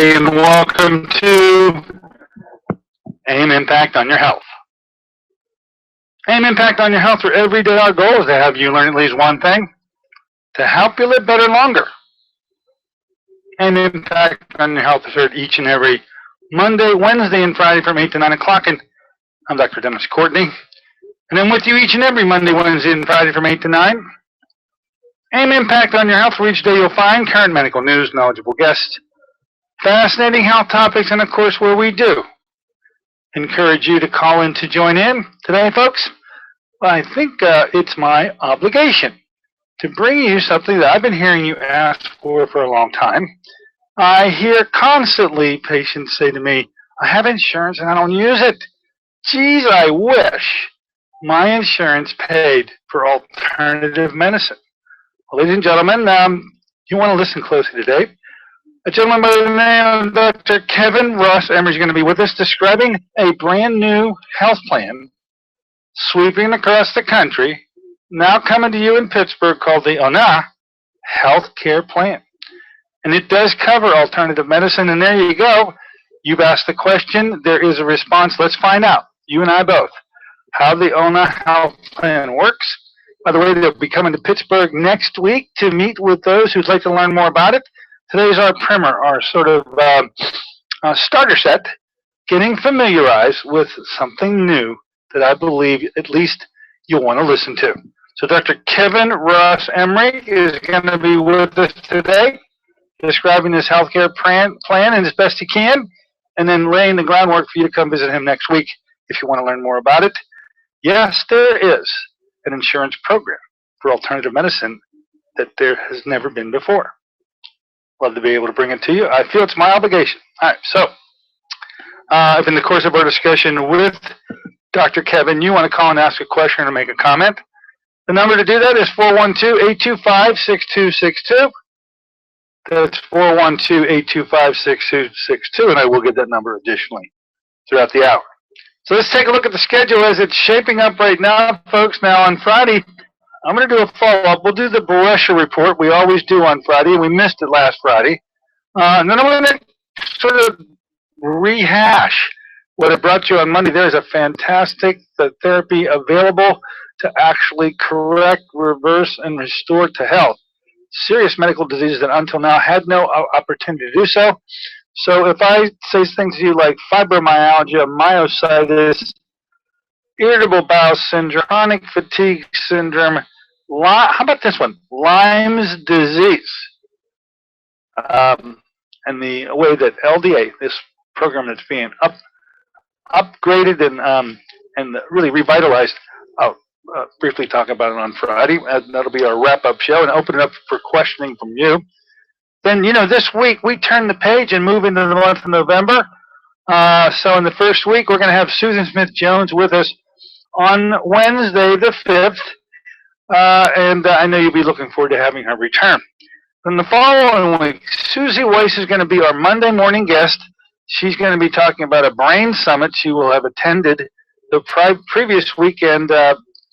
everybody, and welcome to AIM Impact on Your Health. AIM Impact on Your Health, where every day our goal is to have you learn at least one thing to help you live better longer. AIM Impact on Your Health is heard each and every Monday, Wednesday, and Friday from 8 to 9 o'clock, and I'm Dr. Dennis Courtney, and I'm with you each and every Monday, Wednesday, and Friday from 8 to 9. AIM Impact on Your Health, where each day you'll find current medical news, knowledgeable guests, fascinating health topics, and of course where we do encourage you to call in to join in today, folks. Well, I think it's my obligation to bring you something that I've been hearing you ask for a long time. I hear constantly patients say to me, I have insurance and I don't use it. Geez, I wish my insurance paid for alternative medicine. Well, ladies and gentlemen, you want to listen closely today. A gentleman by the name of Dr. Kevin Ross Emery is going to be with us describing a brand new health plan sweeping across the country, now coming to you in Pittsburgh, called the Ona Healthcare plan. And it does cover alternative medicine, and there you go. You've asked the question, there is a response. Let's find out, you and I both, how the Ona Health plan works. By the way, they'll be coming to Pittsburgh next week to meet with those who'd like to learn more about it. Today's our primer, our sort of starter set, getting familiarized with something new that I believe at least you'll want to listen to. So Dr. Kevin Ross Emery is going to be with us today, describing this healthcare plan as best he can, and then laying the groundwork for you to come visit him next week if you want to learn more about it. Yes, there is an insurance program for alternative medicine that there has never been before. Love to be able to bring it to you. I feel it's my obligation. All right, so if in the course of our discussion with Dr. Kevin, you want to call and ask a question or make a comment, the number to do that is 412-825-6262. That's 412-825-6262, and I will get that number additionally throughout the hour. So let's take a look at the schedule as it's shaping up right now, folks. Now on Friday, I'm going to do a follow-up. We'll do the Baresha report. We always do on Friday, and we missed it last Friday. And then I'm going to sort of rehash what I brought you on Monday. There is a fantastic therapy available to actually correct, reverse, and restore to health serious medical diseases that until now had no opportunity to do so. So if I say things to you like fibromyalgia, myositis, irritable bowel syndrome, chronic fatigue syndrome, how about this one? Lyme's disease. And the way that LDA, this program that's being upgraded and really revitalized, I'll briefly talk about it on Friday. That'll be our wrap-up show and open it up for questioning from you. Then, this week we turn the page and move into the month of November. So in the first week, we're going to have Susan Smith-Jones with us on Wednesday the 5th, and I know you'll be looking forward to having her return. Then the following week, Susie Weiss is going to be our Monday morning guest. She's going to be talking about a brain summit she will have attended the previous weekend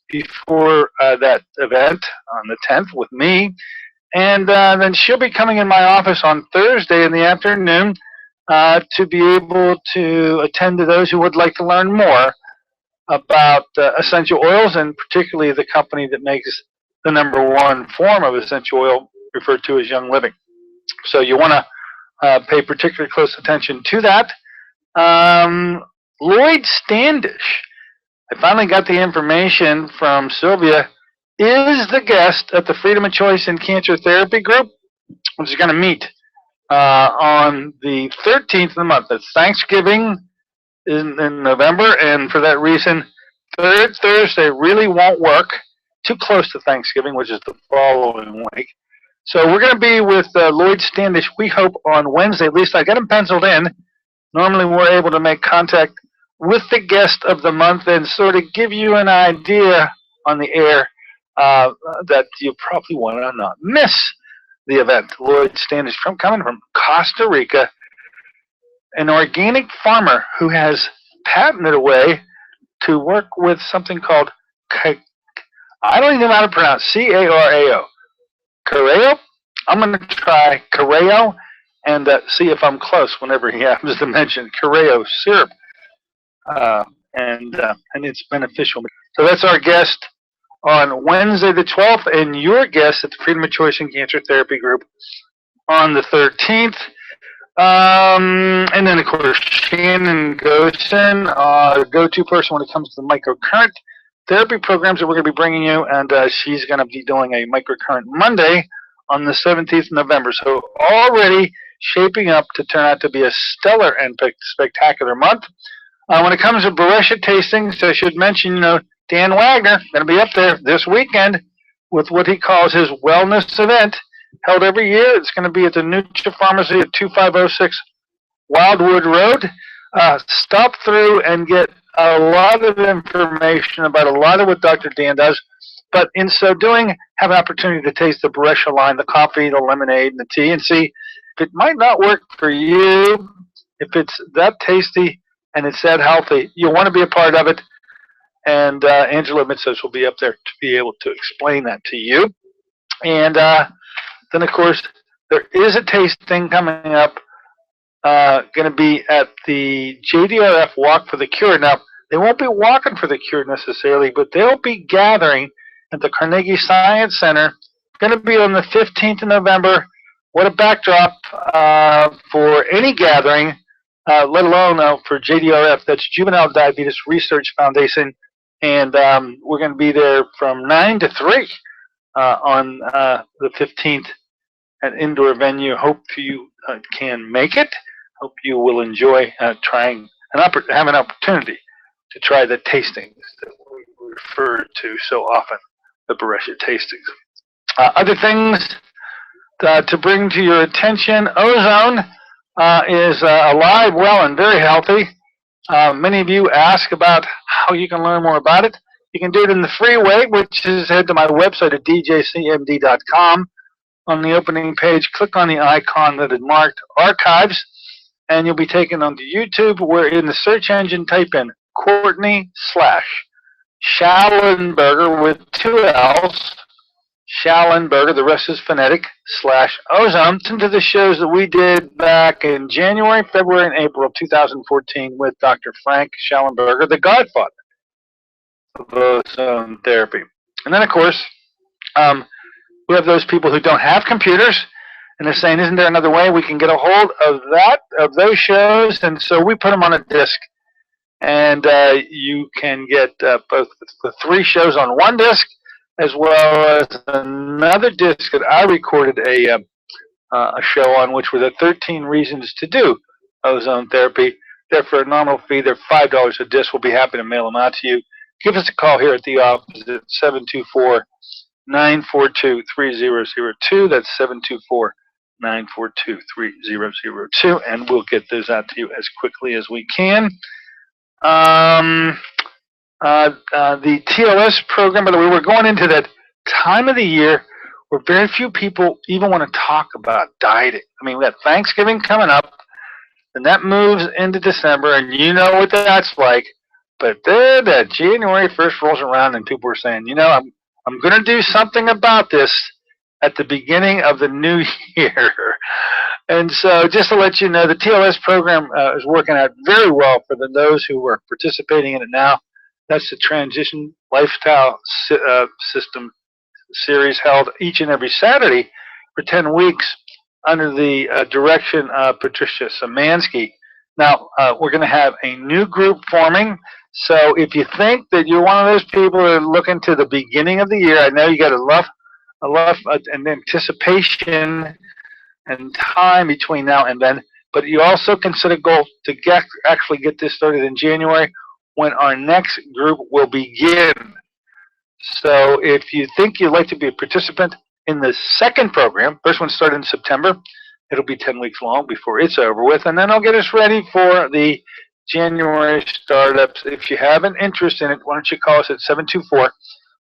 before that event on the 10th with me. And then she'll be coming in my office on Thursday in the afternoon to be able to attend to those who would like to learn more about essential oils, and particularly the company that makes the #1 form of essential oil referred to as Young Living. So you want to pay particularly close attention to that. Lloyd Standish, I finally got the information from Sylvia, is the guest at the Freedom of Choice in Cancer Therapy group, which is going to meet on the 13th of the month. That's Thanksgiving in November, and for that reason, third Thursday really won't work. Too close to Thanksgiving, which is the following week. So we're going to be with Lloyd Standish, we hope, on Wednesday. At least I got him penciled in. Normally we're able to make contact with the guest of the month and sort of give you an idea on the air that you probably want to not miss the event. Lloyd Standish, coming from Costa Rica, an organic farmer who has patented a way to work with something called, I don't even know how to pronounce, C-A-R-A-O. Careo? I'm going to try Careo, and see if I'm close whenever he happens to mention Careo syrup. And it's beneficial. So that's our guest on Wednesday the 12th, and your guest at the Freedom of Choice and Cancer Therapy Group on the 13th. And then, of course, Shannon Gosen, go-to person when it comes to the microcurrent therapy programs that we're going to be bringing you, and she's going to be doing a microcurrent Monday on the 17th of November. So already shaping up to turn out to be a stellar and spectacular month. When it comes to Beresha tastings, I should mention, Dan Wagner going to be up there this weekend with what he calls his wellness event, held every year. It's going to be at the Nutra Pharmacy at 2506 Wildwood Road. Stop through and get a lot of information about a lot of what Dr. Dan does. But in so doing, have an opportunity to taste the Beresha line, the coffee, the lemonade, and the tea, and see if it might not work for you. If it's that tasty and it's that healthy, you'll want to be a part of it. And Angela Mitzos will be up there to be able to explain that to you. And then, of course, there is a tasting coming up, going to be at the JDRF Walk for the Cure. Now, they won't be walking for the cure necessarily, but they'll be gathering at the Carnegie Science Center. Going to be on the 15th of November. What a backdrop for any gathering, let alone for JDRF. That's Juvenile Diabetes Research Foundation. And we're going to be there from 9 to 3 on the 15th at indoor venue. Hope you can make it. Hope you will enjoy trying have an opportunity to try the tastings that we refer to so often, the Beresha tastings. Other things to bring to your attention: ozone is alive, well, and very healthy. Many of you ask about how you can learn more about it. You can do it in the free way, which is head to my website at djcmd.com. On the opening page, click on the icon that is marked Archives, and you'll be taken onto YouTube, where in the search engine type in Courtney / Schallenberger with 2 L's, Schallenberger, the rest is phonetic, / ozone. Listen to the shows that we did back in January, February, and April of 2014 with Dr. Frank Schallenberger, the godfather of ozone therapy. And then, of course, we have those people who don't have computers, and they're saying, isn't there another way we can get a hold of those shows? And so we put them on a disc, and you can get both the 3 shows on one disc, as well as another disc that I recorded a show on, which were the 13 reasons to do ozone therapy. They're for a nominal fee. They're $5 a disc. We'll be happy to mail them out to you. Give us a call here at the office at 724-942-3002. That's 724-942-3002, and we'll get those out to you as quickly as we can. The TOS program, by the way, we're going into that time of the year where very few people even want to talk about dieting. I mean, we got Thanksgiving coming up, and that moves into December, and you know what that's like. But then that January 1st rolls around, and people are saying, I'm going to do something about this at the beginning of the new year. And so just to let you know, the TOS program is working out very well for those who are participating in it now. That's the Transition Lifestyle System series, held each and every Saturday for 10 weeks under the direction of Patricia Szymanski. Now, we're going to have a new group forming. So if you think that you're one of those people that are looking to the beginning of the year, I know you got a lot and anticipation and time between now and then, but you also can set a goal to actually get this started in January, when our next group will begin. So if you think you'd like to be a participant in the second program, first one started in September, it'll be 10 weeks long before it's over with, and then I'll get us ready for the January startups. If you have an interest in it, why don't you call us at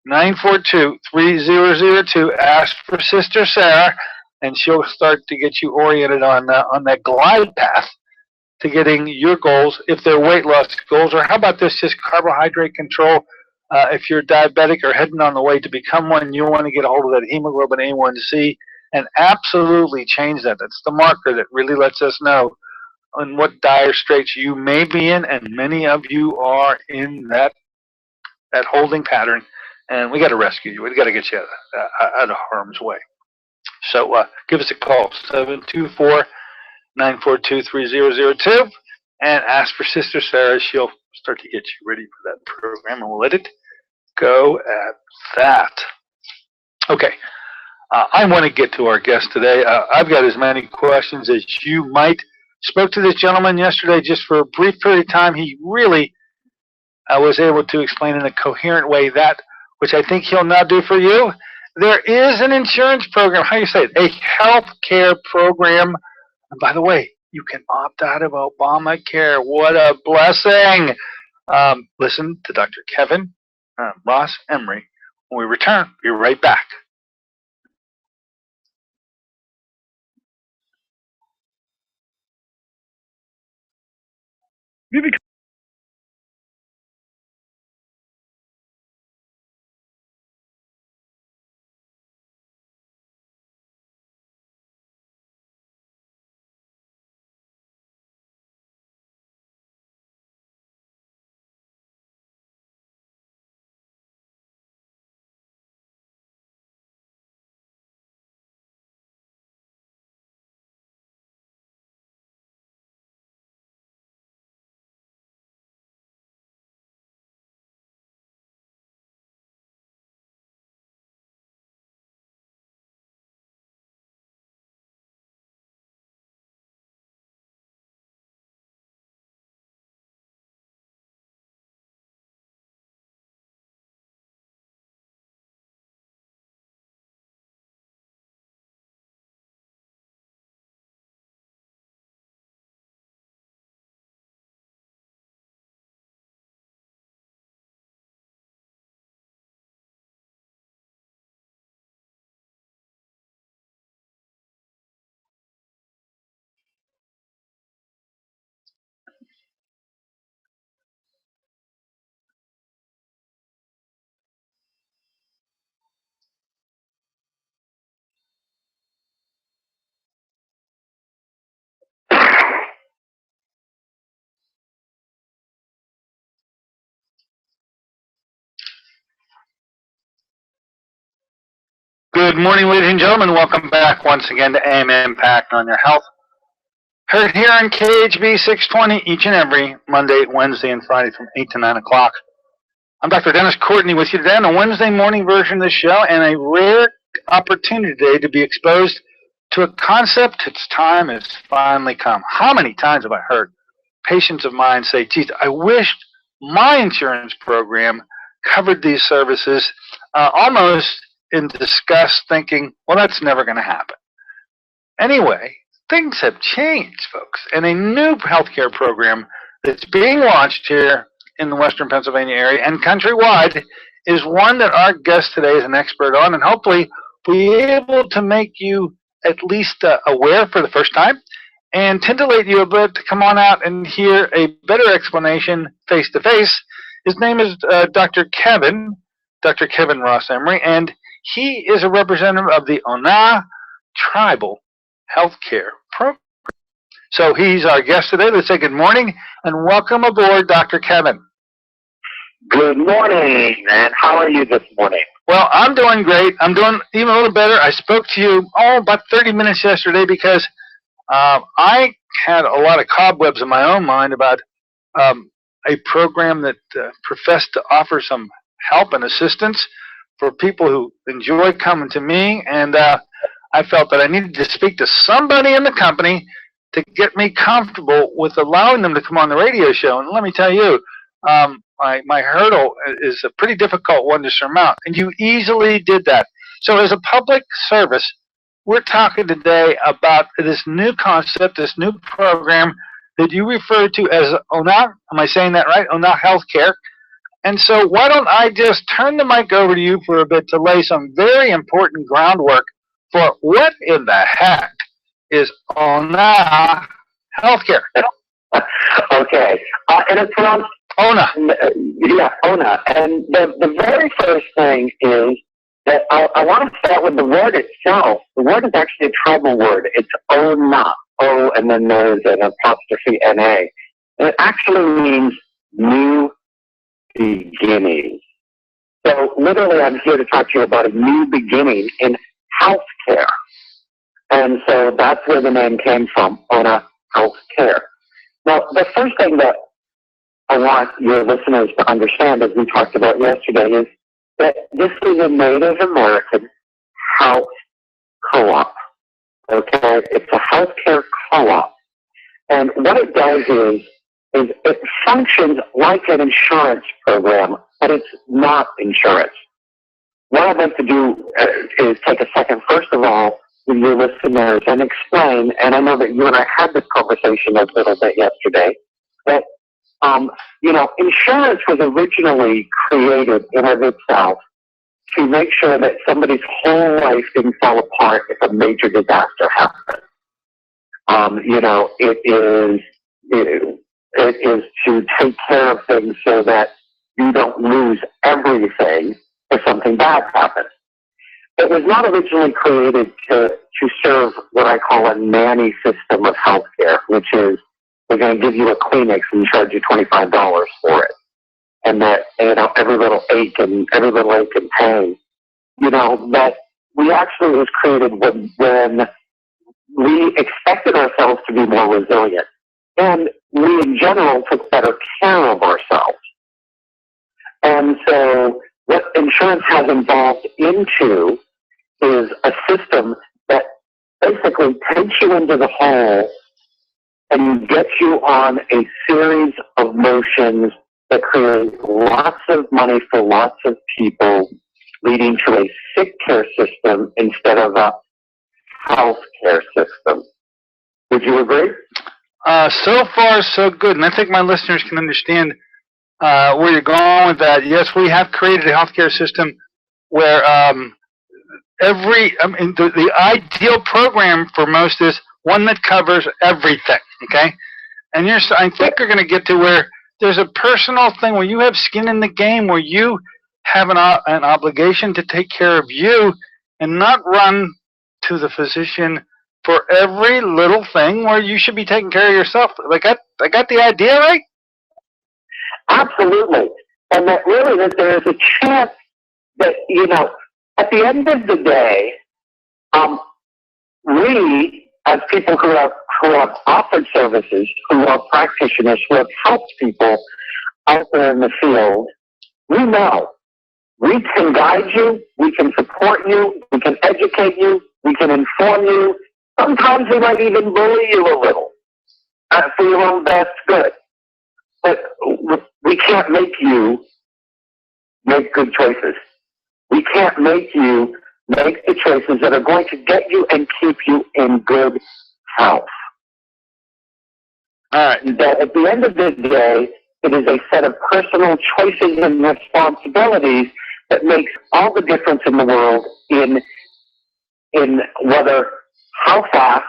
724-942-3002. Ask for Sister Sarah, and she'll start to get you oriented on that glide path to getting your goals, if they're weight loss goals, or how about this, just carbohydrate control. If you're diabetic or heading on the way to become one, you want to get a hold of that hemoglobin A1C and absolutely change that. That's the marker that really lets us know on what dire straits you may be in, and many of you are in that holding pattern, and we got to rescue you. We got to get you out of harm's way. So give us a call, 724-942-3002, and ask for Sister Sarah. She'll start to get you ready for that program, and we'll let it go at that. Okay, I want to get to our guest today. I've got as many questions as you might. Spoke to this gentleman yesterday just for a brief period of time. He really was able to explain in a coherent way that which I think he'll now do for you. There is an insurance program, how you say it, a health care program. And by the way, you can opt out of Obamacare. What a blessing. Listen to Dr. Kevin Ross Emery. When we return, be right back. Good morning, ladies and gentlemen. Welcome back once again to AM Impact on Your Health. Heard here on KHB 620 each and every Monday, Wednesday, and Friday from 8 to 9 o'clock. I'm Dr. Dennis Courtney with you today on a Wednesday morning version of the show, and a rare opportunity today to be exposed to a concept. Its time has finally come. How many times have I heard patients of mine say, geez, I wished my insurance program covered these services, almost in disgust, thinking, well, that's never going to happen. Anyway, things have changed, folks, and a new healthcare program that's being launched here in the Western Pennsylvania area and countrywide is one that our guest today is an expert on, and hopefully be able to make you at least aware for the first time and titillate you a bit to come on out and hear a better explanation face to face. His name is Dr. Kevin Ross Emery, and he is a representative of the Ona Tribal Healthcare Program. So he's our guest today. Let's say good morning and welcome aboard, Dr. Kevin. Good morning, man. How are you this morning? Well, I'm doing great. I'm doing even a little better. I spoke to you about 30 minutes yesterday because I had a lot of cobwebs in my own mind about a program that professed to offer some help and assistance for people who enjoy coming to me, and I felt that I needed to speak to somebody in the company to get me comfortable with allowing them to come on the radio show. And let me tell you, my hurdle is a pretty difficult one to surmount, and you easily did that. So as a public service, we're talking today about this new concept, this new program that you refer to as Ona. Am I saying that right? Ona Healthcare. And so why don't I just turn the mic over to you for a bit to lay some very important groundwork for what in the heck is Ona Healthcare? Okay. And it's pronounced Ona. Yeah, Ona. And the very first thing is that I want to start with the word itself. The word is actually a tribal word. It's Ona, O, and then there's an apostrophe N-A. And it actually means new beginning. So literally, I'm here to talk to you about a new beginning in healthcare. And so that's where the name came from, Ona Healthcare. Now, the first thing that I want your listeners to understand, as we talked about yesterday, is that this is a Native American health co-op. Okay? It's a healthcare co-op. And what it does is it functions like an insurance program, but it's not insurance. What I'd like to do is take a second, first of all, with your listeners and explain, and I know that you and I had this conversation a little bit yesterday, that, insurance was originally created in of itself to make sure that somebody's whole life didn't fall apart if a major disaster happened. It is to take care of things so that you don't lose everything if something bad happens. It was not originally created to serve what I call a nanny system of healthcare, which is we're going to give you a Kleenex and charge you $25 for it. And that, every little ache and pain, that we actually was created when we expected ourselves to be more resilient. And we, in general, took better care of ourselves. And so what insurance has evolved into is a system that basically takes you into the hole and gets you on a series of motions that create lots of money for lots of people, leading to a sick care system instead of a health care system. Would you agree? So far, so good. And I think my listeners can understand where you're going with that. Yes, we have created a healthcare system where the ideal program for most is one that covers everything, okay? And I think you're going to get to where there's a personal thing where you have skin in the game, where you have an obligation to take care of you and not run to the physician for every little thing, where you should be taking care of yourself. I got the idea right? Absolutely. And that really that there is a chance that, at the end of the day, we, as people who have offered services, who are practitioners, who have helped people out there in the field, we know we can guide you, we can support you, we can educate you, we can inform you. Sometimes we might even bully you a little for your own best good. But we can't make you make good choices. We can't make you make the choices that are going to get you and keep you in good health. All right. That at the end of the day, it is a set of personal choices and responsibilities that makes all the difference in the world in whether how fast,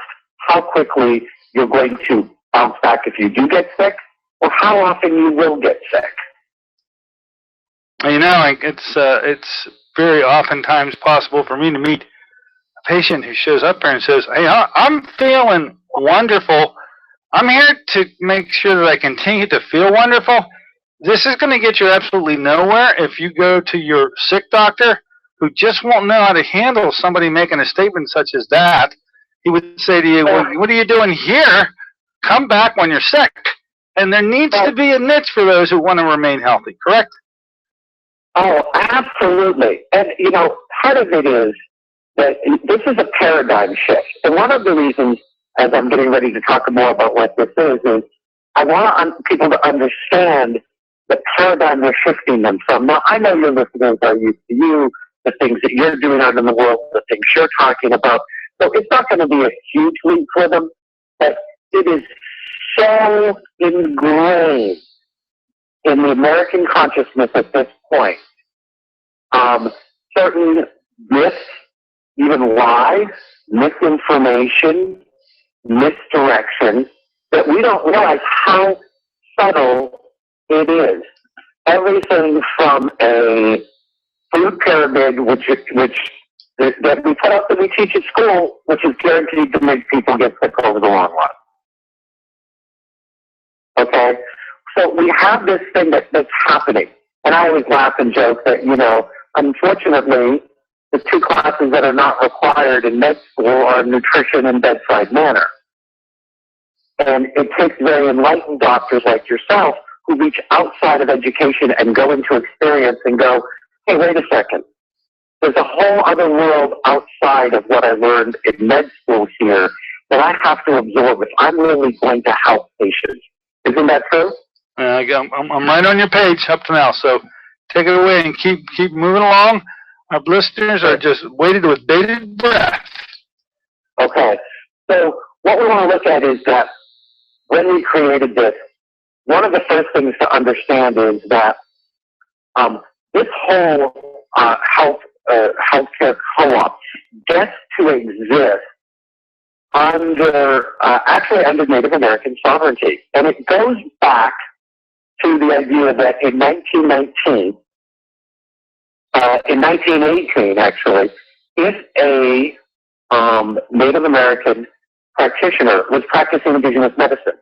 how quickly you're going to bounce back if you do get sick, or how often you will get sick. It's very oftentimes possible for me to meet a patient who shows up there and says, "Hey, I'm feeling wonderful. I'm here to make sure that I continue to feel wonderful." This is going to get you absolutely nowhere if you go to your sick doctor, who just won't know how to handle somebody making a statement such as that. He would say to you, "Well, what are you doing here? Come back when you're sick." And there needs to be a niche for those who want to remain healthy, correct? Oh, absolutely. And, part of it is that this is a paradigm shift. And one of the reasons, as I'm getting ready to talk more about what this is I want people to understand the paradigm they're shifting them from. Now, I know your listeners are used to you, the things that you're doing out in the world, the things you're talking about. So it's not going to be a huge leap for them, but it is so ingrained in the American consciousness at this point. Certain myths, even lies, misinformation, misdirection, that we don't realize how subtle it is. Everything from a food pyramid, that we put up that we teach at school, which is guaranteed to make people get sick over the long run. Okay? So we have this thing that's happening. And I always laugh and joke that, unfortunately, the two classes that are not required in med school are nutrition and bedside manner. And it takes very enlightened doctors like yourself who reach outside of education and go into experience and go, hey, wait a second. There's a whole other world outside of what I learned in med school here that I have to absorb if I'm really going to help patients. Isn't that true? I'm right on your page up to now, so take it away and keep moving along. Our listeners are just waiting with bated breath. Okay. So what we want to look at is that when we created this, one of the first things to understand is that this whole healthcare co-op gets to exist under Native American sovereignty. And it goes back to the idea that in 1918 actually, if a Native American practitioner was practicing indigenous medicine,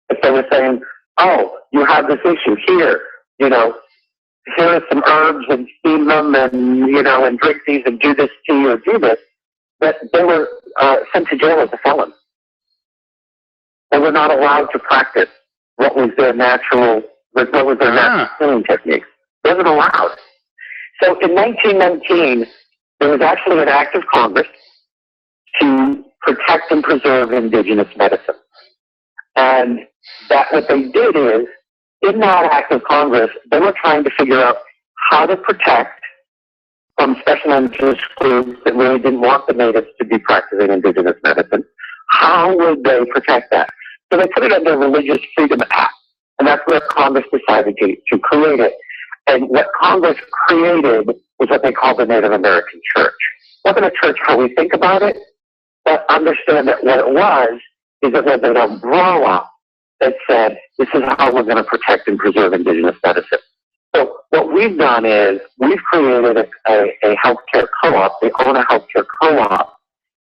if they were saying, oh, you have this issue here, here are some herbs and steam them and drink these and do this tea or do this, that they were sent to jail as a felon. They were not allowed to practice what was their natural healing techniques. It wasn't allowed. So in 1919, there was actually an act of Congress to protect and preserve indigenous medicine. And that what they did is, in that act of Congress, they were trying to figure out how to protect from special interest groups that really didn't want the natives to be practicing indigenous medicine. How would they protect that? So they put it under Religious Freedom Act, and that's where Congress decided to create it. And what Congress created was what they call the Native American Church. It wasn't a church how we think about it, but understand that what it was is it was an umbrella that said, this is how we're going to protect and preserve indigenous medicine. So what we've done is we've created a healthcare co-op, the Ona Healthcare co-op,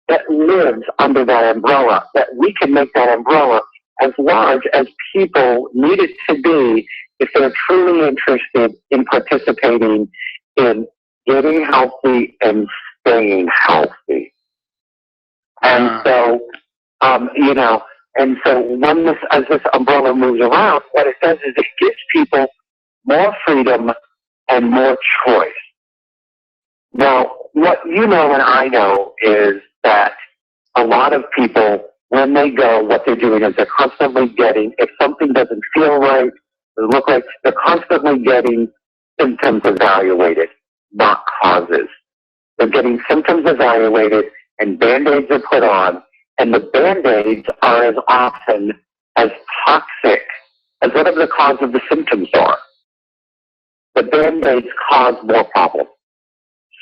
that lives under that umbrella, that we can make that umbrella as large as people need it to be if they're truly interested in participating in getting healthy and staying healthy. And so, and so when as this umbrella moves around, what it does is it gives people more freedom and more choice. Now, what you know and I know is that a lot of people, when they go, what they're doing is they're constantly getting, if something doesn't feel right, or look like, they're constantly getting symptoms evaluated, not causes. They're getting symptoms evaluated and Band-Aids are put on, and the Band-Aids are as often as toxic as whatever the cause of the symptoms are. The Band-Aids cause more problems.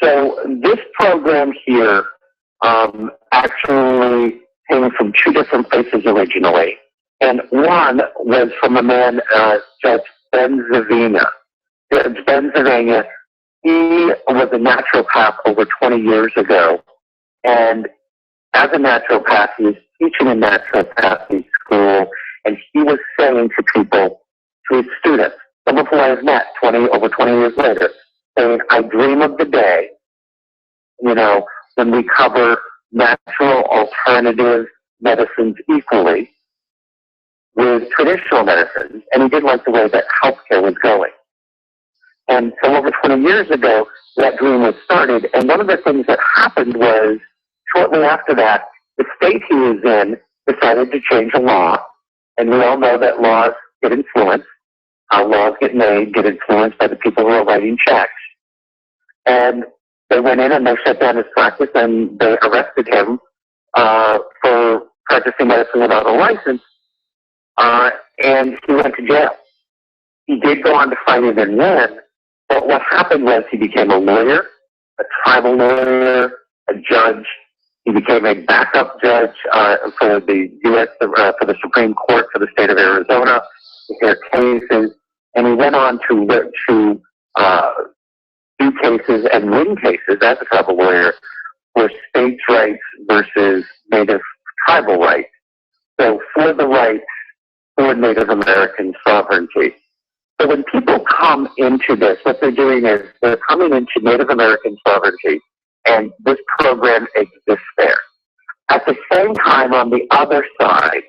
So this program here actually came from two different places originally. And one was from a man, Judge Benzavina. Judge Benzavina, he was a naturopath over 20 years ago. And as a naturopath, he was teaching in naturopathy school, and he was saying to people, to his students, some of whom I have met over 20 years later, saying, I dream of the day, when we cover natural alternative medicines equally with traditional medicines. And he didn't like the way that healthcare was going. And so over 20 years ago, that dream was started. And one of the things that happened was, shortly after that, the state he was in decided to change a law. And we all know that laws get influenced. How laws get made get influenced by the people who are writing checks. And they went in and they shut down his practice and they arrested him for practicing medicine without a license. And he went to jail. He did go on to fight it and win. But what happened was he became a lawyer, a tribal lawyer, a judge. He became a backup judge for the U.S. For the Supreme Court for the state of Arizona to hear cases, and he went on to be do cases and win cases as a tribal lawyer for states' rights versus Native tribal rights. So for the rights for Native American sovereignty. So when people come into this, what they're doing is they're coming into Native American sovereignty, and this program exists there. At the same time, on the other side,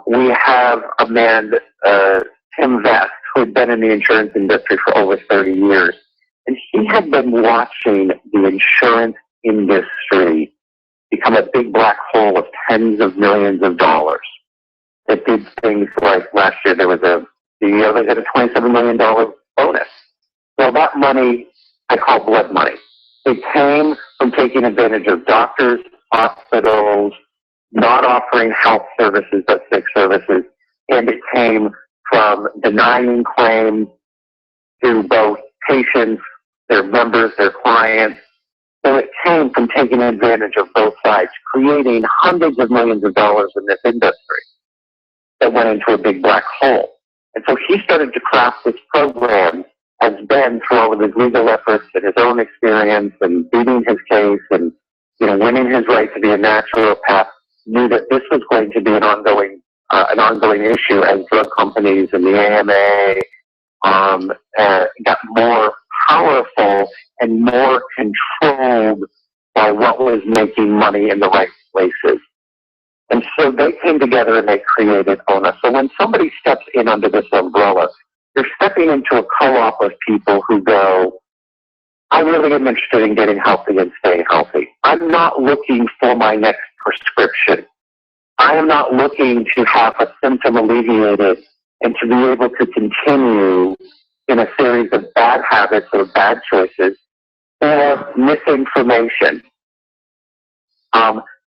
we have a man, Tim Vest, who had been in the insurance industry for over 30 years. And he had been watching the insurance industry become a big black hole of tens of millions of dollars. It did things like last year there was a CEO that had a $27 million bonus. Well, that money I call blood money. It came from taking advantage of doctors, hospitals, not offering health services but sick services, and it came from denying claims to both patients, their members, their clients. So it came from taking advantage of both sides, creating hundreds of millions of dollars in this industry that went into a big black hole. And so he started to craft this program as Ben, through all of his legal efforts and his own experience and beating his case and, winning his right to be a naturopath, knew that this was going to be an ongoing issue as drug companies and the AMA got more powerful and more controlled by what was making money in the right places. And so they came together and they created Ona. So when somebody steps in under this umbrella, you're stepping into a co-op of people who go, I really am interested in getting healthy and staying healthy. I'm not looking for my next prescription. I am not looking to have a symptom alleviated and to be able to continue in a series of bad habits or bad choices or misinformation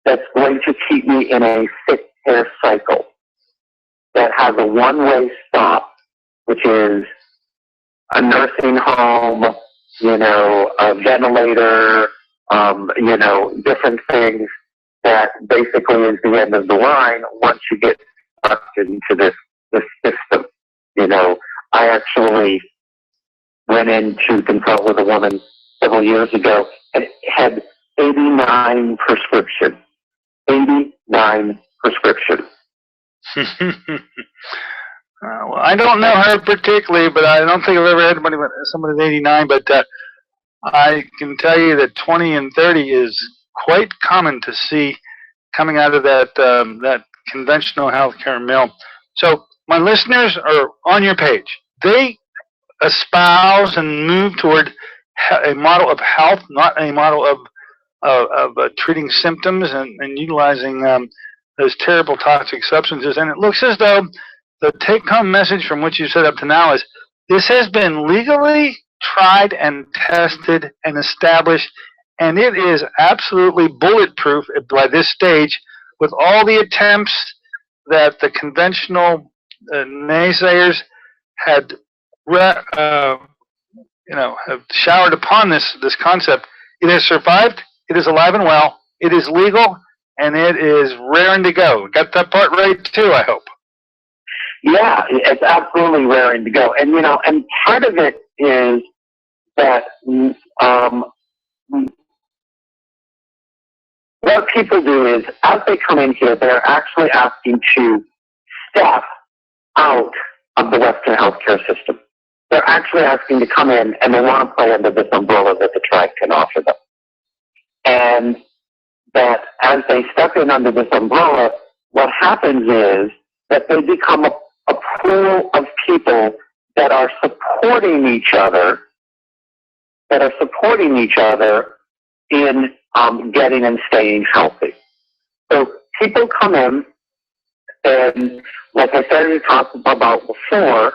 that's going to keep me in a sick care cycle that has a one-way stop, which is a nursing home, a ventilator, different things that basically is the end of the line once you get stuck into this system. I actually went in to consult with a woman several years ago and had 89 prescriptions. 89 prescriptions. Well, I don't know her particularly, but I don't think I've ever had somebody with 89, but I can tell you that 20 and 30 is quite common to see coming out of that conventional healthcare mill. So my listeners are on your page. They espouse and move toward a model of health, not a model of treating symptoms and utilizing those terrible toxic substances. And it looks as though the take-home message from what you said up to now is this has been legally tried and tested and established, and it is absolutely bulletproof by this stage with all the attempts that the conventional naysayers had have showered upon this concept. It has survived, it is alive and well, it is legal, and it is raring to go. Got that part right too, I hope. Yeah, it's absolutely raring to go. And, and part of it is that what people do is, as they come in here, they're actually asking to step out of the Western healthcare system. They're actually asking to come in, and they want to play under this umbrella that the tribe can offer them. And that as they step in under this umbrella, what happens is that they become a pool of people that are supporting each other, in getting and staying healthy. So people come in, and like I said, we talked about before,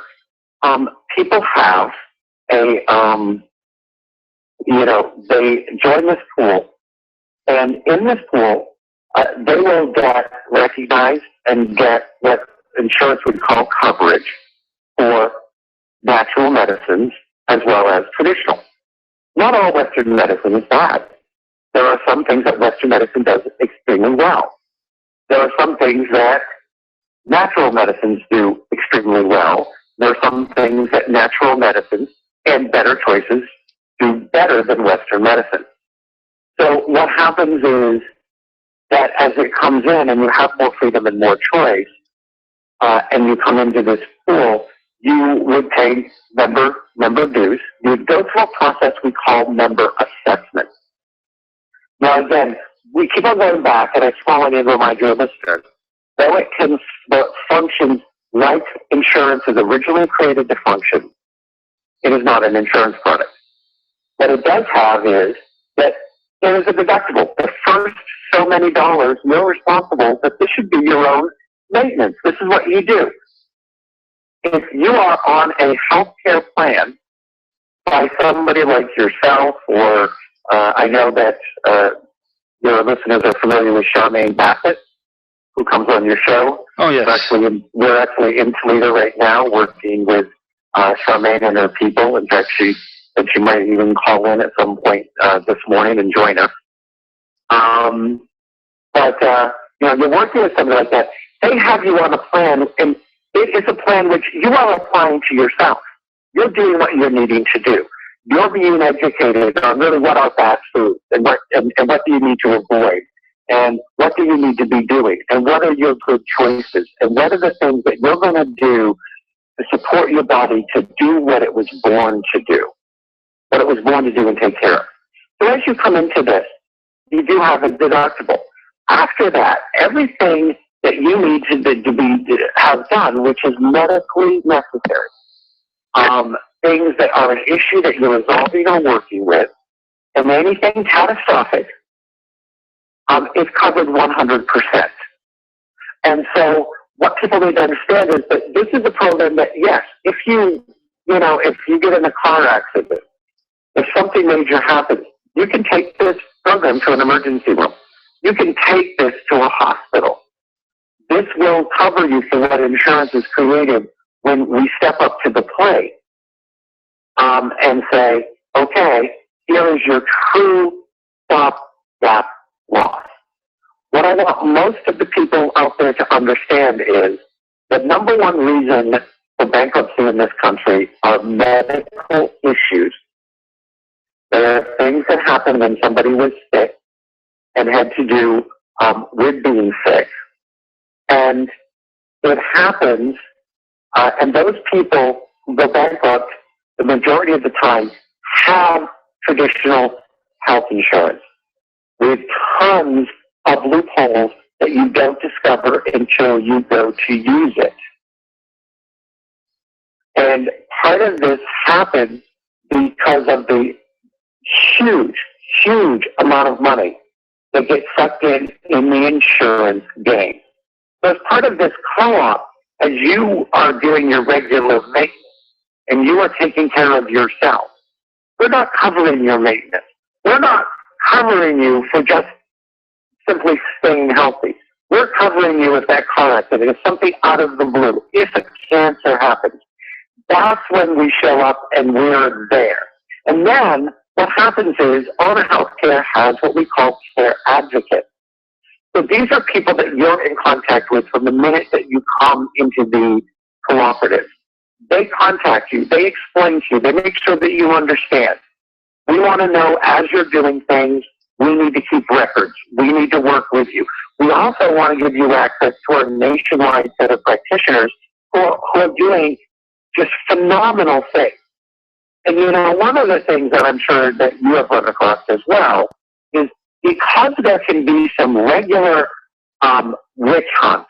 people have they join this pool, and in this pool, they will get recognized and get what insurance would call coverage for natural medicines as well as traditional. Not all Western medicine is bad. There are some things that Western medicine does extremely well. There are some things that natural medicines do extremely well. There are some things that natural medicines and better choices do better than Western medicine. So what happens is that as it comes in and you have more freedom and more choice, and you come into this pool, you would pay member dues. You would go through a process we call member assessment. Now again, we keep on going back, and I just want to remind your listeners, though it functions like insurance is originally created to function, it is not an insurance product. What it does have is that there is a deductible. The first so many dollars, you're responsible, but this should be your own maintenance. This is what you do. If you are on a healthcare plan by somebody like yourself, or I know that your listeners are familiar with Charmaine Bassett, who comes on your show. Oh, yes. We're actually in Toledo right now working with Charmaine and her people. In fact, she might even call in at some point this morning and join us. You're working with somebody like that. They have you on a plan, and it is a plan which you are applying to yourself. You're doing what you're needing to do. You're being educated on really what are fast foods and what do you need to avoid, and what do you need to be doing, and what are your good choices, and what are the things that you're going to do to support your body to do what it was born to do, and take care of. So as you come into this, you do have a deductible. After that, everything that you need to have done, which is medically necessary, things that are an issue that you're resolving or working with, and anything catastrophic, is covered 100%. And so what people need to understand is that this is a program that, yes, if you get in a car accident, if something major happens, you can take this program to an emergency room. You can take this to a hospital. This will cover you for what insurance is created when we step up to the plate and say, okay, here is your true stop-gap loss. What I want most of the people out there to understand is the number one reason for bankruptcy in this country are medical issues. There are things that happen when somebody was sick and had to do with being sick. And it happens, and those people who go bankrupt, the majority of the time, have traditional health insurance with tons of loopholes that you don't discover until you go to use it. And part of this happens because of the huge amount of money that gets sucked in the insurance game. So as part of this co-op, as you are doing your regular maintenance and you are taking care of yourself, we're not covering your maintenance. We're not covering you for just simply staying healthy. We're covering you if that car accident, if something out of the blue, if a cancer happens. That's when we show up and we're there. And then what happens is Ona Healthcare has what we call care advocates. So these are people that you're in contact with from the minute that you come into the cooperative. They contact you. They explain to you. They make sure that you understand. We want to know as you're doing things, we need to keep records. We need to work with you. We also want to give you access to our nationwide set of practitioners who are doing just phenomenal things. And one of the things that I'm sure that you have run across as well is because there can be some regular witch hunts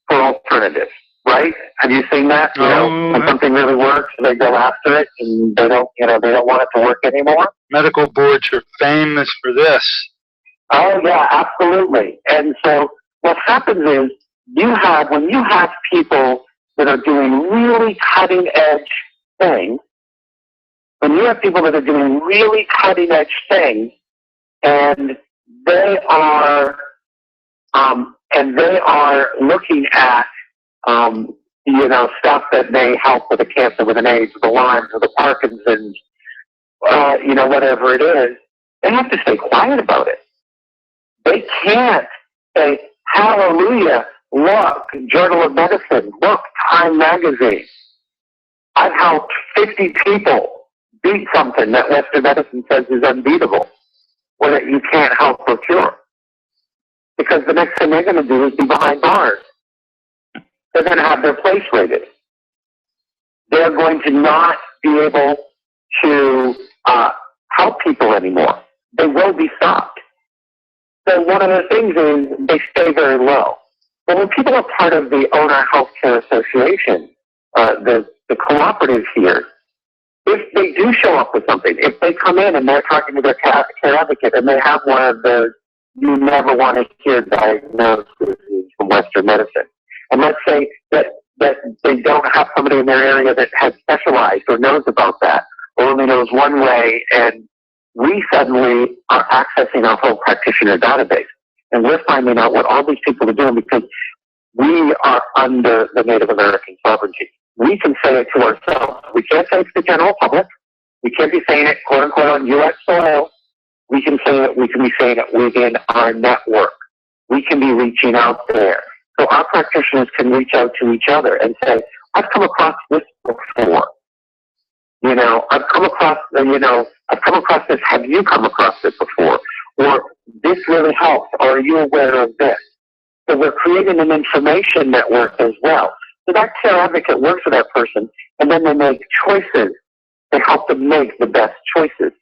for alternatives, right? Have you seen that? When something really works, they go after it, and they don't want it to work anymore. Medical boards are famous for this. Oh yeah, absolutely. And so what happens is when you have people that are doing really cutting edge things, and they are looking at stuff that may help with the cancer, with an AIDS, with the Lyme, with the Parkinson's, whatever it is, they have to stay quiet about it. They can't say, hallelujah, look, Journal of Medicine, look, Time Magazine. I've helped 50 people beat something that Western medicine says is unbeatable, or that you can't help or cure. Because the next thing they're going to do is be behind bars. They're going to have their place rated. They're going to not be able to help people anymore. They will be stopped. So one of the things is they stay very low. But when people are part of the Ona Healthcare Association, the cooperative here, if they do show up with something, if they come in and they're talking to their care advocate and they have one of the you never want to hear diagnoses from Western medicine, and let's say that they don't have somebody in their area that has specialized or knows about that, or only knows one way, and we suddenly are accessing our whole practitioner database. And we're finding out what all these people are doing because we are under the Native American sovereignty. We can say it to ourselves. We can't say it to the general public. We can't be saying it, quote unquote, on U.S. soil. We can say it. We can be saying it within our network. We can be reaching out there. So our practitioners can reach out to each other and say, I've come across this before. I've come across this. Have you come across it before? Or this really helps. Or are you aware of this? So we're creating an information network as well. So that care advocate works with that person, and then they make choices. They help them make the best choices.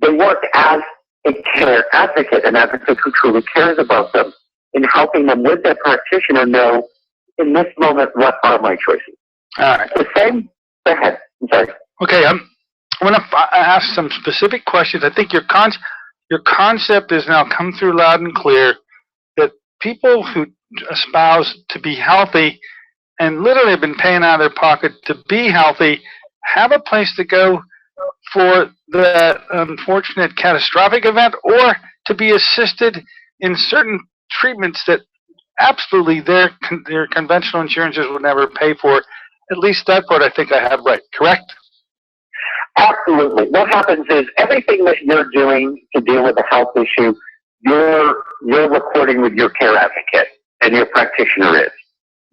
They work as a care advocate, an advocate who truly cares about them, in helping them with their practitioner know, in this moment, what are my choices? All right. The same. Go ahead. I'm sorry. Okay, I'm going to ask some specific questions. I think your concept has now come through loud and clear that people who espouse to be healthy and literally have been paying out of their pocket to be healthy have a place to go for the unfortunate catastrophic event, or to be assisted in certain treatments that absolutely their conventional insurances would never pay for. At least that part I think I have right, correct? Absolutely. What happens is everything that you're doing to deal with a health issue, you're recording with your care advocate, and your practitioner is.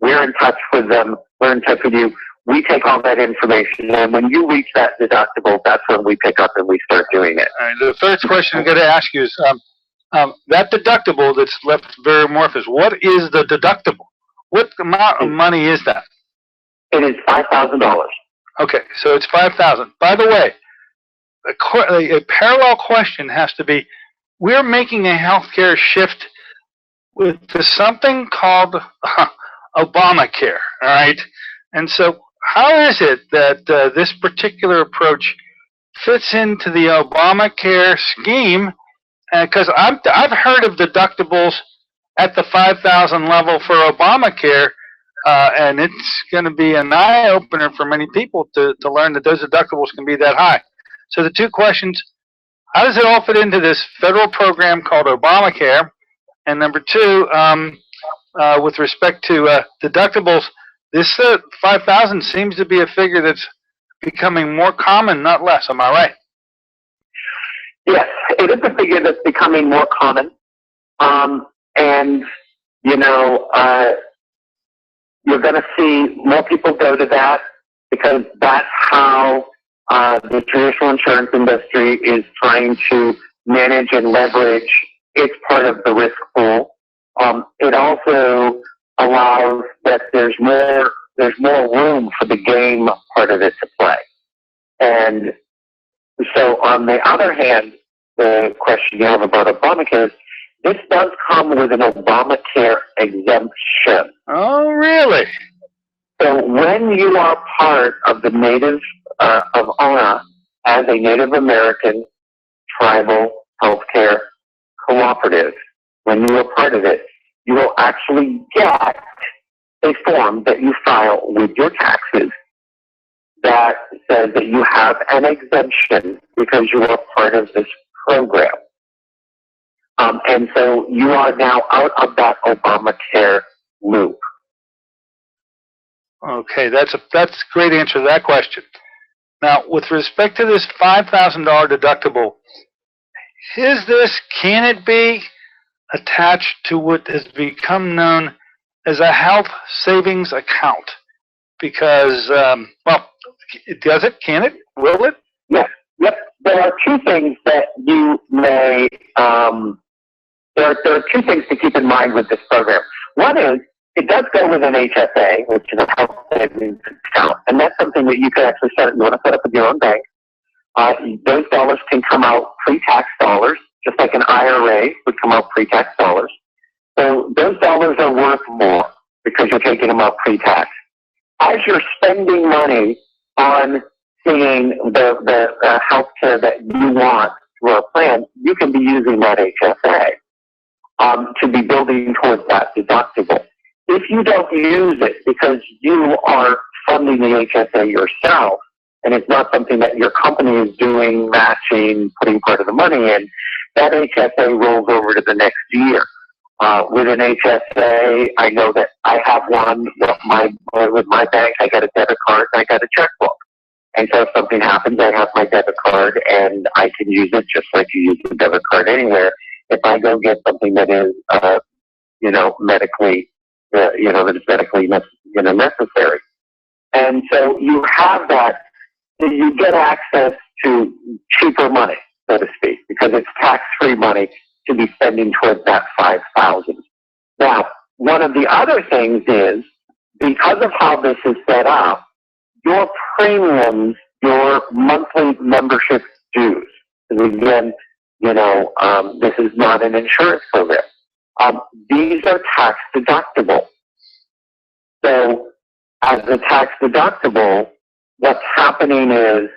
We're in touch with them. We're in touch with you. We take all that information, and when you reach that deductible, that's when we pick up and we start doing it. All right, the first question I'm going to ask you is, that deductible that's left very amorphous, what is the deductible? What amount of money is that? It is $5,000. Okay, so it's $5,000. By the way, a parallel question has to be, we're making a healthcare shift with something called Obamacare, all right? And so how is it that this particular approach fits into the Obamacare scheme? Because I've heard of deductibles at the $5,000 level for Obamacare, and it's going to be an eye-opener for many people to learn that those deductibles can be that high. So the two questions, how does it all fit into this federal program called Obamacare? And number two, with respect to deductibles, this 5,000 seems to be a figure that's becoming more common, not less. Am I right? Yes, it is a figure that's becoming more common. And, you're going to see more people go to that because that's how the traditional insurance industry is trying to manage and leverage its part of the risk pool. It also allows that there's more room for the game part of it to play. And so on the other hand, the question you have about Obamacare is, this does come with an Obamacare exemption. Oh, really? So when you are part of the Native, of Ona, as a Native American tribal healthcare cooperative, when you are part of it, you will actually get a form that you file with your taxes that says that you have an exemption because you are part of this program. And so you are now out of that Obamacare loop. Okay, that's a great answer to that question. Now, with respect to this $5,000 deductible, can it be attached to what has become known as a health savings account? Because, does it? Can it? Will it? Yes. Yep. There are two things that you may, there are two things to keep in mind with this program. One is, it does go with an HSA, which is a health savings account, and that's something that you can actually set. You want to set up with your own bank. Those dollars can come out pre-tax dollars, just like an IRA would come out pre-tax dollars. So those dollars are worth more because you're taking them out pre-tax. As you're spending money on seeing the health care that you want through our plan, you can be using that HSA to be building towards that deductible. If you don't use it because you are funding the HSA yourself, and it's not something that your company is doing, matching, putting part of the money in, that HSA rolls over to the next year. With an HSA, I know that I have one with my bank. I got a debit card, and I got a checkbook. And so if something happens, I have my debit card, and I can use it just like you use a debit card anywhere. If I go get something that is, medically, that is medically, necessary. And so you have that. You get access to cheaper money, so to speak, because it's tax-free money to be spending towards that $5,000. Now, one of the other things is, because of how this is set up, your premiums, your monthly membership dues, because again, this is not an insurance program. These are tax deductible. So, as a tax deductible, what's happening is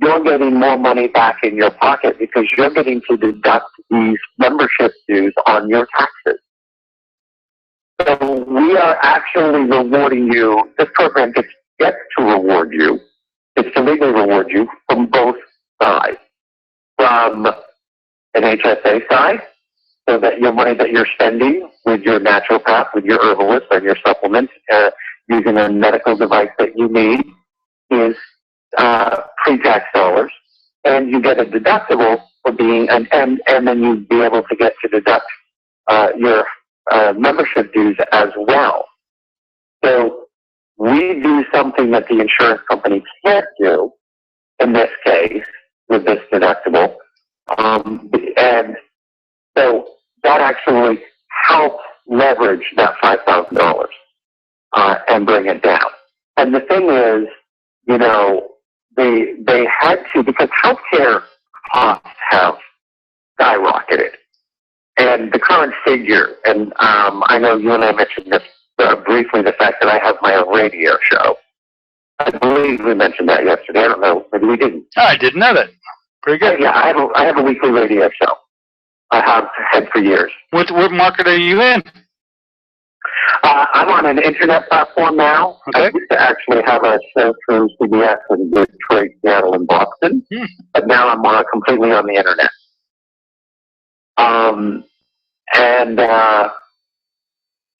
you're getting more money back in your pocket because you're getting to deduct these membership dues on your taxes. So we are actually rewarding you. This program gets to reward you. It's to legally reward you from both sides. From an HSA side, so that your money that you're spending with your naturopath, with your herbalist, and your supplements, using a medical device that you need, is pre-tax dollars, and you get a deductible for being and then you'd be able to get to deduct your membership dues as well. So we do something that the insurance company can't do in this case with this deductible, and so that actually helps leverage that $5,000 and bring it down. And the thing is, they had to, because healthcare costs have skyrocketed. And the current figure, and I know you and I mentioned this briefly, the fact that I have my own radio show. I believe we mentioned that yesterday. I don't know, maybe we didn't. Oh, I didn't know that. Pretty good. Yeah, I have a weekly radio show. I have had for years. What market are you in? I'm on an internet platform now. Okay. I used to actually have a show through CBS in Detroit, Seattle, and Boston, but now I'm completely on the internet.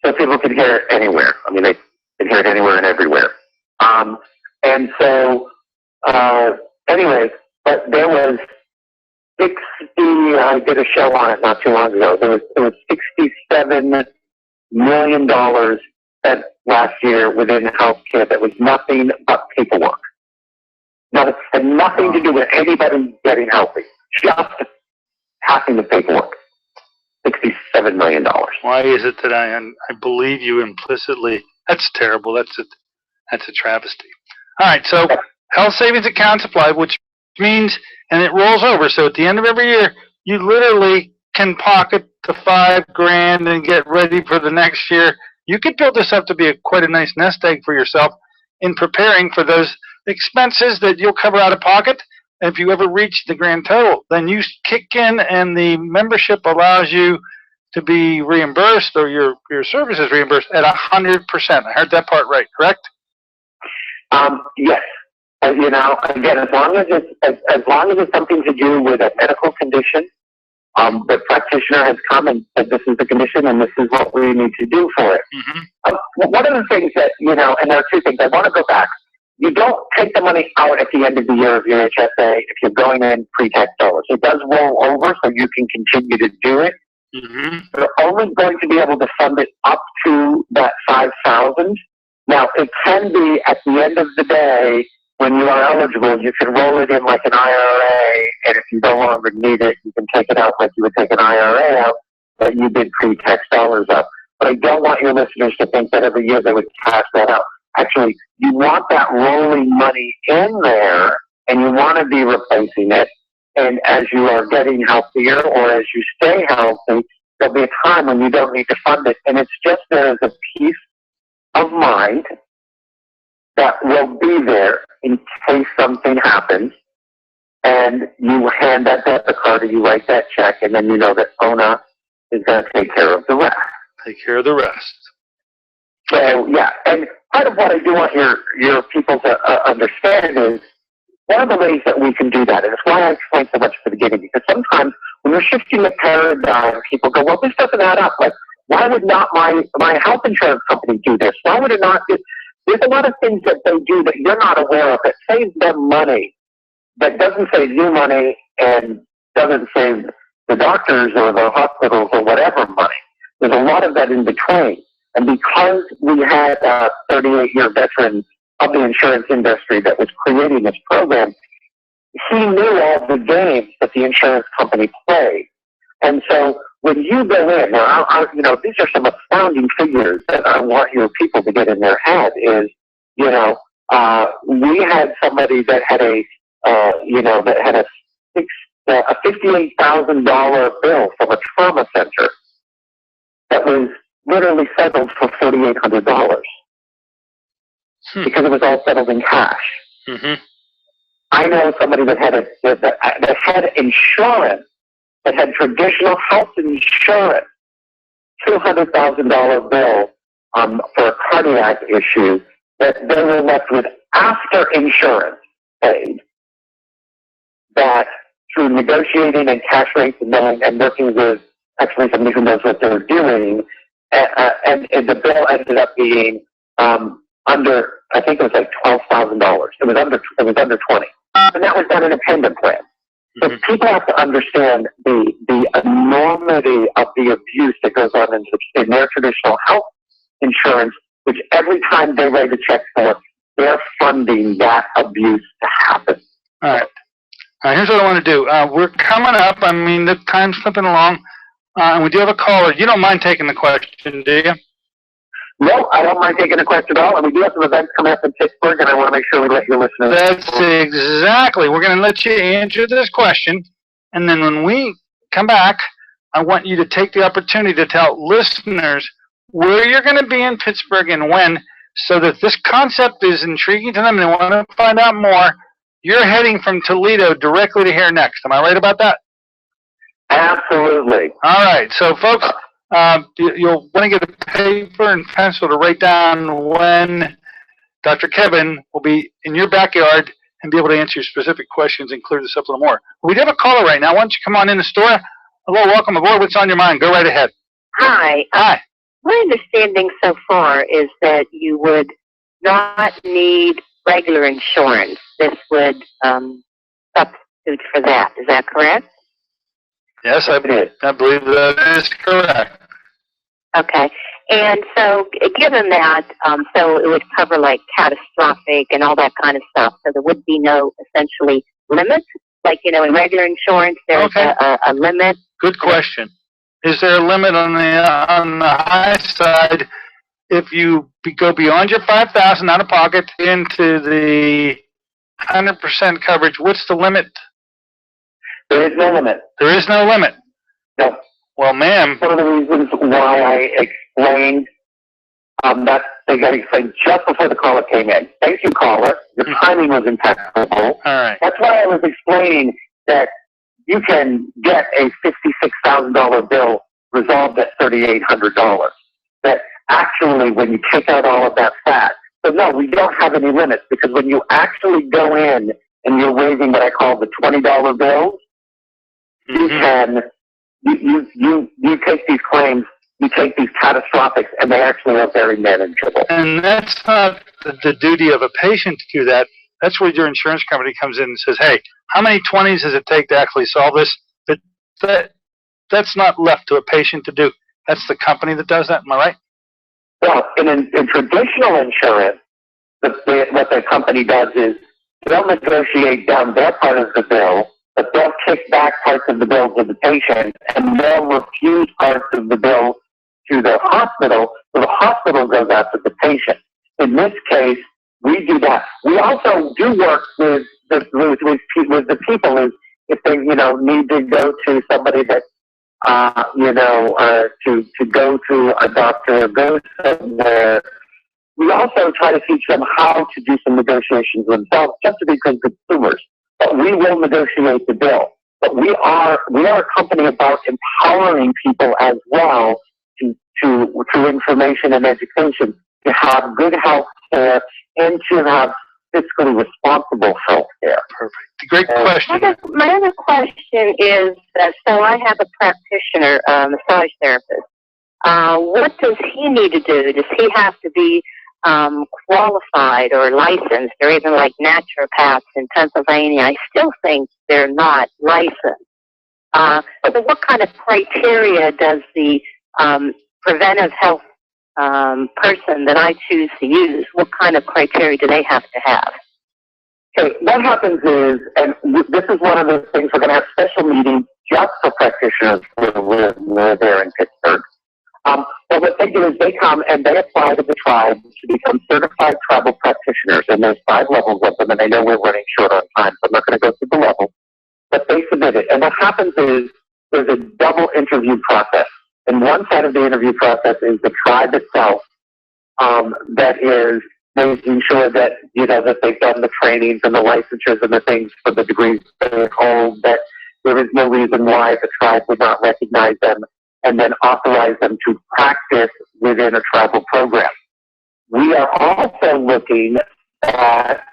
So people can hear it anywhere. I mean, they can hear it anywhere and everywhere. And so, anyways, but there was 60, I did a show on it not too long ago. There was $67 million spent last year within healthcare that was nothing but paperwork. It had nothing to do with anybody getting healthy, just passing the paperwork. $67 million. Why is it that I believe you implicitly? That's terrible. That's a travesty. All right, so health savings accounts apply, which means, and it rolls over. So at the end of every year, you literally can pocket the $5,000 and get ready for the next year. You could build this up to be quite a nice nest egg for yourself in preparing for those expenses that you'll cover out of pocket. If you ever reach the grand total, then you kick in and the membership allows you to be reimbursed, or your service is reimbursed at 100%. I heard that part right, correct? Yes. Again, as long as it's something to do with a medical condition, the practitioner has come and said, this is the condition and this is what we need to do for it. Mm-hmm. One of the things that, and there are two things. I want to go back. You don't take the money out at the end of the year of your HSA if you're going in pre-tax dollars. It does roll over, so you can continue to do it. Mm-hmm. You're only going to be able to fund it up to that $5,000. Now, it can be at the end of the day, when you are eligible, you can roll it in like an IRA, and if you no longer need it, you can take it out like you would take an IRA out, but you did pre-tax dollars up. But I don't want your listeners to think that every year they would cash that out. Actually, you want that rolling money in there, and you want to be replacing it. And as you are getting healthier or as you stay healthy, there'll be a time when you don't need to fund it. And it's just there as a peace of mind that will be there in case something happens. And you hand that debit card or you write that check, and then you know that Ona is going to take care of the rest. Take care of the rest. So, yeah, and part of what I do want your people to understand is one of the ways that we can do that, and it's why I explained so much at the beginning, because sometimes when you're shifting the paradigm, people go, well, this doesn't add up. Like, why would not my health insurance company do this? Why would it not do? There's a lot of things that they do that you're not aware of that saves them money, that doesn't save you money and doesn't save the doctors or the hospitals or whatever money. There's a lot of that in between. And because we had a 38-year veteran of the insurance industry that was creating this program, he knew all the games that the insurance company played. And so when you go in, now, these are some astounding figures that I want your people to get in their head is, we had somebody that had a $58,000 bill from a trauma center that was literally settled for $4,800 because it was all settled in cash. Mm-hmm. I know somebody that had insurance, that had traditional health insurance, $200,000 bill for a cardiac issue that they were left with after insurance paid. That through negotiating and cash rates and working with actually somebody who knows what they're doing, and the bill ended up being under, I think it was like $12,000. It was under 20, and that was done in a payment plan. So people have to understand the enormity of the abuse that goes on in their traditional health insurance, which every time they write a check for, they're funding that abuse to happen. All right. Here's what I want to do. We're coming up. I mean, the time's slipping along. And we do have a caller. You don't mind taking the question, do you? No, I don't mind taking a question at all. And we do have some events coming up in Pittsburgh, and I want to make sure we let your listeners. That's exactly. We're going to let you answer this question. And then when we come back, I want you to take the opportunity to tell listeners where you're going to be in Pittsburgh and when, so that this concept is intriguing to them and they want to find out more. You're heading from Toledo directly to here next. Am I right about that? Absolutely. All right. So, folks, you'll want to get a paper and pencil to write down when Dr. Kevin will be in your backyard and be able to answer your specific questions and clear this up a little more. We do have a caller right now. Why don't you come on in the store? Hello, welcome aboard. What's on your mind? Go right ahead. Hi. Hi. My understanding so far is that you would not need regular insurance. This would substitute for that. Is that correct? Yes, I believe that is correct. Okay. And so given that, so it would cover like catastrophic and all that kind of stuff. So there would be no essentially limit. Like, in regular insurance, there's a limit. Good question. Is there a limit on the high side if you go beyond your $5,000 out of pocket into the 100% coverage? What's the limit? There is no limit. There is no limit. No. Well, ma'am. One of the reasons why I explained that thing I explained just before the caller came in. Thank you, caller. Your timing was impeccable. All right. That's why I was explaining that you can get a $56,000 bill resolved at $3,800. That actually, when you take out all of that fat, so no, we don't have any limits, because when you actually go in and you're waiving what I call the $20 bills, you can, you take these claims, you take these catastrophics, and they actually are very manageable. And that's not the duty of a patient to do that. That's where your insurance company comes in and says, hey, how many 20s does it take to actually solve this? That's not left to a patient to do. That's the company that does that. Am I right? Well, in traditional insurance, what the company does is they'll negotiate down their part of the bill, but they'll kick back parts of the bill to the patient, and they'll refuse parts of the bill to the hospital, so the hospital goes out to the patient. In this case, we do that. We also do work with the people if they, need to go to somebody that, to go to a doctor or go somewhere. We also try to teach them how to do some negotiations themselves, just to become consumers. But we will negotiate the bill. But we are a company about empowering people as well through information and education to have good health care and to have fiscally responsible health care. Perfect. Great question. My other question is, so I have a practitioner, massage therapist. What does he need to do? Does he have to be qualified or licensed, or even like naturopaths in Pennsylvania? I still think they're not licensed. So what kind of criteria does the preventive health person that I choose to use, what kind of criteria do they have to have? Okay, what happens is, and this is one of the things, we're going to have special meetings just for practitioners we're there in Pittsburgh. But what they do is they come and they apply to the tribe to become certified tribal practitioners, and there's 5 levels of them, and I know we're running short on time, so I'm not going to go through the level, but they submit it. And what happens is there's a double interview process. And one side of the interview process is the tribe itself, that is making sure that, that they've done the trainings and the licensures and the things for the degrees they hold, that there is no reason why the tribe would not recognize them and then authorize them to practice within a tribal program. We are also looking at,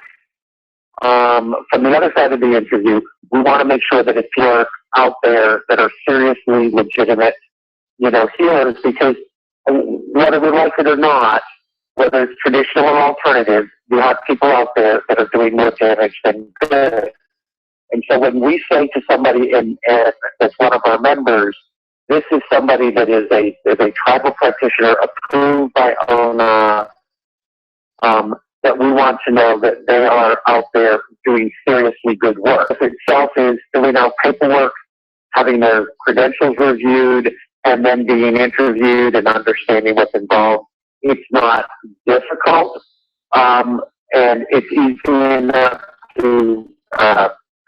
from the other side of the interview, we want to make sure that if you're out there that are seriously legitimate, healers, because whether we like it or not, whether it's traditional or alternative, you have people out there that are doing more damage than good. And so when we say to somebody that's one of our members, this is somebody that is a tribal practitioner approved by Ona, that we want to know that they are out there doing seriously good work. It itself is filling out paperwork, having their credentials reviewed, and then being interviewed and understanding what's involved. It's not difficult, and it's easy enough to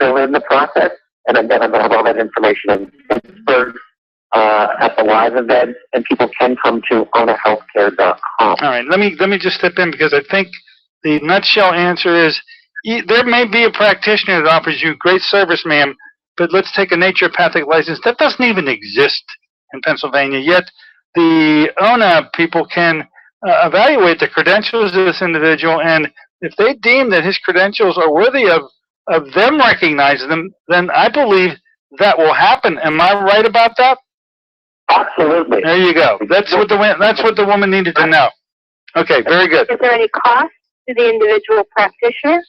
fill in the process. And again, I'm going to have all that information in Pittsburgh at the live event, and people can come to onahealthcare.com. All right, let me just step in, because I think the nutshell answer is there may be a practitioner that offers you great service, ma'am, but let's take a naturopathic license. That doesn't even exist in Pennsylvania, yet the ONA people can evaluate the credentials of this individual, and if they deem that his credentials are worthy of them recognizing them, then I believe that will happen. Am I right about that? Absolutely. There you go. That's what the woman needed to know. Okay, very good. Is there any cost to the individual practitioner?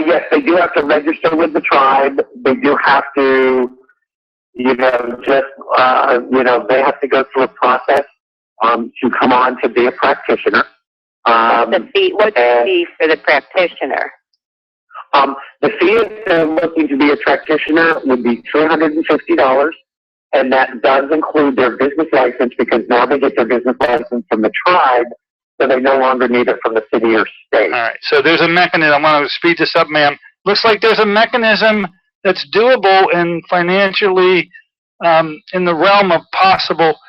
Yes, they do have to register with the tribe. They do have to, they have to go through a process to come on to be a practitioner. What's the fee for the practitioner? The fee if they're looking to be a practitioner would be $350, and that does include their business license, because now they get their business license from the tribe, so they no longer need it from the city or state. All right, so there's a mechanism. I want to speed this up, ma'am. Looks like there's a mechanism that's doable and financially in the realm of possible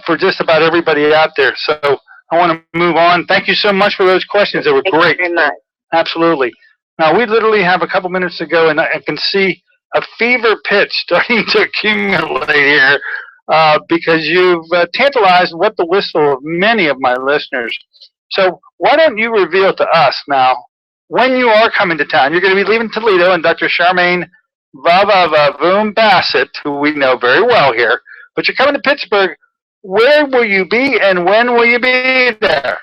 for just about everybody out there. So I want to move on. Thank you so much for those questions. They were great. Thank you very much. Absolutely. Now, we literally have a couple minutes to go, and I can see a fever pitch starting to accumulate here because you've tantalized what the whistle of many of my listeners. So why don't you reveal to us now when you are coming to town? You're going to be leaving Toledo, and Dr. Charmaine Vavavoom Bassett, who we know very well here, but you're coming to Pittsburgh. Where will you be, and when will you be there?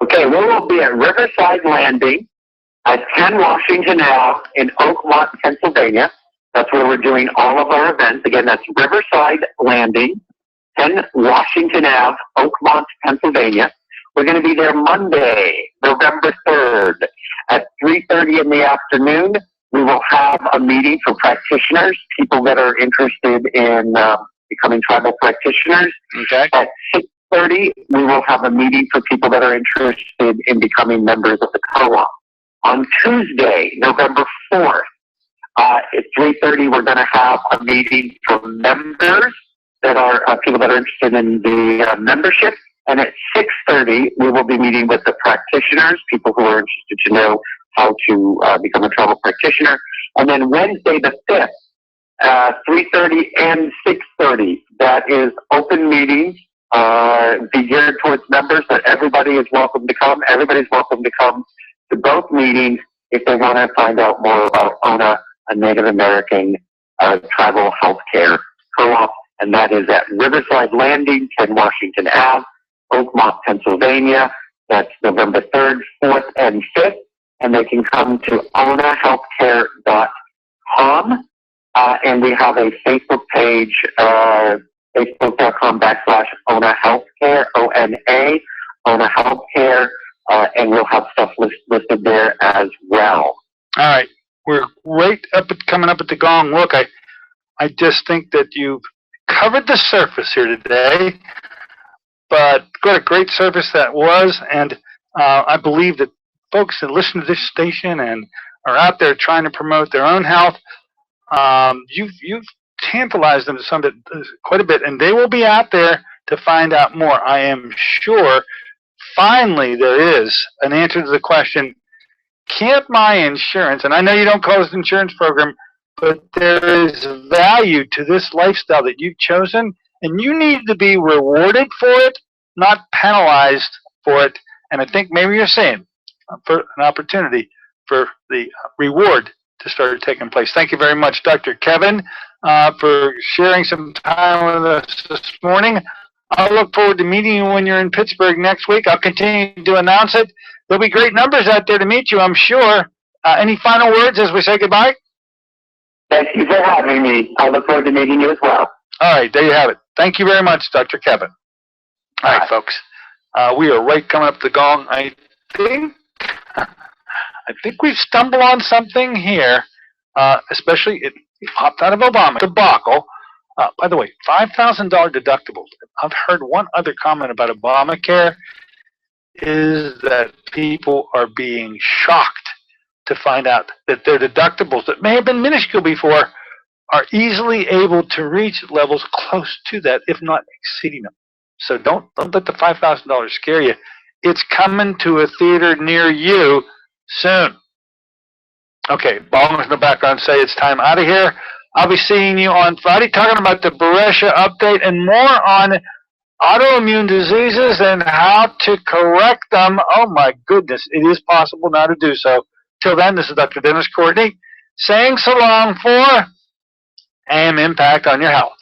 Okay, we will be at Riverside Landing at 10 Washington Ave in Oakmont, Pennsylvania. That's where we're doing all of our events. Again, that's Riverside Landing, 10 Washington Ave, Oakmont, Pennsylvania. We're going to be there Monday, November 3rd at 3:30 in the afternoon. We will have a meeting for practitioners, people that are interested in becoming tribal practitioners. Okay. At 6:30, we will have a meeting for people that are interested in becoming members of the co-op. On Tuesday, November 4th, at 3:30, we're going to have a meeting for members that are people that are interested in the membership. And at 6:30, we will be meeting with the practitioners, people who are interested to know how to become a tribal practitioner. And then Wednesday the 5th, 3:30 and 6:30, that is open meetings, be geared towards members, but everybody is welcome to come. Everybody's welcome to come to both meetings if they want to find out more about Ona, a Native American tribal healthcare co-op, and that is at Riverside Landing, 10 Washington Ave, Oakmont, Pennsylvania. That's November 3rd, 4th, and 5th. And they can come to onahealthcare.com. And we have a Facebook page, facebook.com/Ona Healthcare, ONA, Ona Healthcare. And we'll have stuff listed there as well. All right. We're coming up at the gong. Look, I just think that you've covered the surface here today. But what a great service that was, and I believe that folks that listen to this station and are out there trying to promote their own health, you've tantalized them to quite a bit, and they will be out there to find out more. I am sure finally there is an answer to the question, can't my insurance, and I know you don't call this an insurance program, but there is value to this lifestyle that you've chosen, and you need to be rewarded for it, not penalized for it. And I think maybe you're saying for an opportunity for the reward to start taking place. Thank you very much, Dr. Kevin, for sharing some time with us this morning. I'll look forward to meeting you when you're in Pittsburgh next week. I'll continue to announce it. There'll be great numbers out there to meet you, I'm sure. Any final words as we say goodbye? Thank you for having me. I look forward to meeting you as well. All right, there you have it. Thank you very much, Dr. Kevin. All right, folks. We are right coming up the gong. I think we've stumbled on something here, especially it popped out of Obama debacle. By the way, $5,000 deductibles. I've heard one other comment about Obamacare is that people are being shocked to find out that their deductibles that may have been minuscule before are easily able to reach levels close to that, if not exceeding them. So don't let the $5,000 scare you. It's coming to a theater near you soon. Okay, bongers in the background say it's time out of here. I'll be seeing you on Friday talking about the Beresha update and more on autoimmune diseases and how to correct them. Oh my goodness, it is possible now to do so. Till then, this is Dr. Dennis Courtney saying so long for AM Impact on Your Health.